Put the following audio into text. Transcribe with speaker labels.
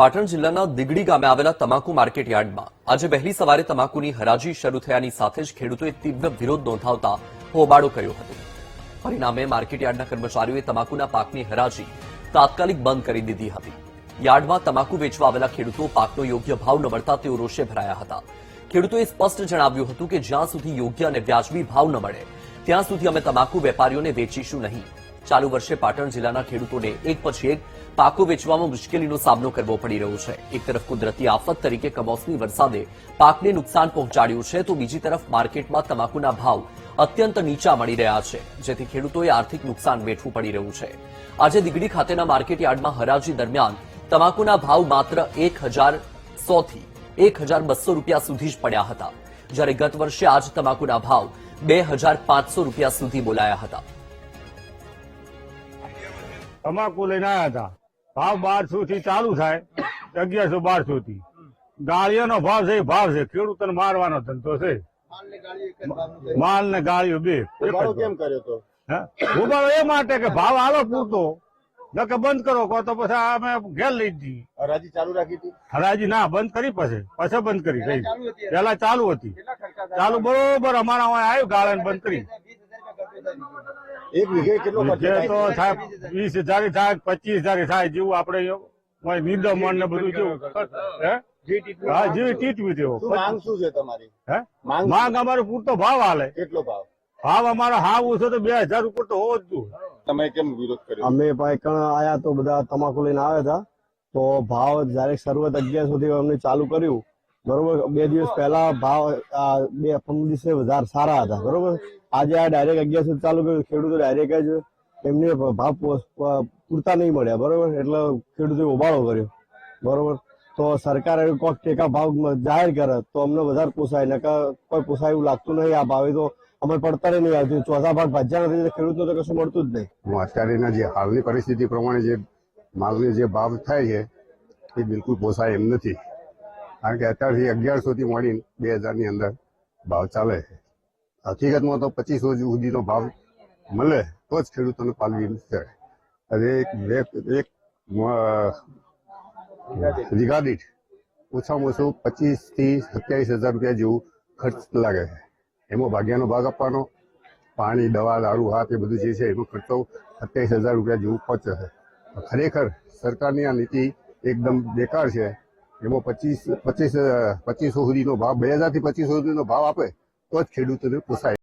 Speaker 1: પાટણ જિલ્લાના દિગડી ગામે આવેલા તમાકુ માર્કેટ યાર્ડમાં આજે વહેલી સવારે તમાકુની હરાજી શરૂ થયાની સાથે જ ખેડૂતોએ તીવ્ર વિરોધ નોંધાવતા હોબાળો કર્યો હતો। પરિણામે માર્કેટ યાર્ડના કર્મચારીઓએ તમાકુના પાકની હરાજી તાત્કાલિક બંધ કરી દીધી હતી। યાર્ડમાં તમાકુ વેચવા આવેલા ખેડૂતો પાકનો યોગ્ય ભાવ ન મળતા તેઓ રોષે ભરાયા હતા। ખેડૂતોએ સ્પષ્ટ જણાવ્યું હતું કે જ્યાં સુધી યોગ્ય અને વ્યાજબી ભાવ ન મળે ત્યાં સુધી અમે તમાકુ વેપારીઓને વેચીશું નહીં। ચાલુ વર્ષે પાટણ જિલ્લાના ખેડૂતોને એક પછી એક પાકો વેચવામાં મુશ્કેલીનો સામનો કરવો પડી રહ્યો છે। એક તરફ કુદરતી આફત તરીકે કમોસમી વરસાદે પાકને નુકસાન પહોંચાડ્યું છે, તો બીજી તરફ માર્કેટમાં તમાકુના ભાવ અત્યંત નીચા મળી રહ્યા છે, જેથી ખેડૂતોએ આર્થિક નુકસાન વેઠવું પડી રહ્યું છે। આજે દિગડી ખાતેના માર્કેટ યાર્ડમાં હરાજી દરમિયાન તમાકુના ભાવ માત્ર 1100 થી 1200 રૂપિયા સુધી જ પડ્યા હતા, જ્યારે ગત વર્ષે આજ તમાકુના ભાવ 2500 રૂપિયા સુધી બોલાયા હતા।
Speaker 2: તમાકુ લઈને આવ્યા હતા, ભાવ 1200 થી ચાલુ થાય 1100-1200 થી। ગાળીઓનો ભાવ છે, ભાવ છે, ખેડૂતોને મારવાનો ધંધો છે। માલ ને ગાળીઓ બે
Speaker 3: કેમ કર્યો તો?
Speaker 2: ઉભારો એ માટે કે ભાવ આલો પૂરતો, નકે બંધ કરો કહો તો પછી અમે ઘેર લઈ જઈએ।
Speaker 3: હરાજી ચાલુ રાખી હતી?
Speaker 2: હરાજી ના બંધ કરી, પછી બંધ કરી રહી। પેલા ચાલુ હતી, ચાલુ બરોબર અમારા આવ્યું ગાળે બંધ કરી।
Speaker 3: એક વીઘે કેટલો
Speaker 2: જે તો થાય 20,000 થાય 25,000 થાય, જેવું આપણે નિંદમણ ને બધું જેવું હા જેવી ટીટવી તેવો।
Speaker 3: માંગ શું છે તમારી?
Speaker 2: માંગ અમારો પૂરતો ભાવ હાલે।
Speaker 3: કેટલો ભાવ?
Speaker 2: ભાવ અમારો હાવ ઓછો તો 2,000 ઉપર તો હોવો જ જોઈએ।
Speaker 3: તમે કેમ વિરોધ કર્યો?
Speaker 4: અમે પાયકણ આયા તો બધા તમાકુ લઈને આવ્યા હતા, તો ભાવ જયારે શરૂઆત 1100 થી અમને ચાલુ કર્યું, બરોબર। 2 દિવસ પહેલા ભાવ 15 દિવસે વધારે સારા હતા, બરોબર। આજે આ ડાયરેક્ટ 1100 ચાલુ કર્યું, ખેડૂતો ડાયરેક્ટ જ એમને ભાવ પૂરતા નહીં મળ્યા, બરોબર। એટલે ખેડૂતોએ ઉબાળો કર્યો, બરોબર। તો સરકારે કોઈક ટેકા ભાવ જાહેર કરે તો અમને વધારે પોસાય, ને કોઈ પોસાય એવું લાગતું નહીં। આ ભાવે તો અમે પડતર નહીં આવતી, ચોથા ભાગ ભાજ્યા નથી, ખેડૂતો તો કશું મળતું જ નહીં।
Speaker 5: અત્યારેના જે હાલની પરિસ્થિતિ પ્રમાણે જે માલની જે ભાવ થાય છે એ બિલકુલ પોસાય એમ નથી, કારણ કે અત્યારથી 1100 થી માંડીને 2000 ની અંદર ભાવ ચાલે છે। હકીકતમાં તો 2500 સુધીનો ભાવ મળે તો જ ખેડૂતોને પાલવી છે। એક વીઘા દીઠ ઓછામાં ઓછું 25,000 થી 27,000 રૂપિયા જેવું ખર્ચ લાગે છે। એમાં ભાગ્યાનો ભાગ આપવાનો, પાણી, દવા, દારૂ, હાથ એ બધું જે છે એનો ખર્ચો 27,000 રૂપિયા જેવું પહોંચે છે। ખરેખર સરકારની આ નીતિ એકદમ બેકાર છે। એમાં 2500 સુધીનો ભાવ, 2,000 થી 2500 સુધીનો ભાવ આપે તો જ ખેડૂતોને પોસાય।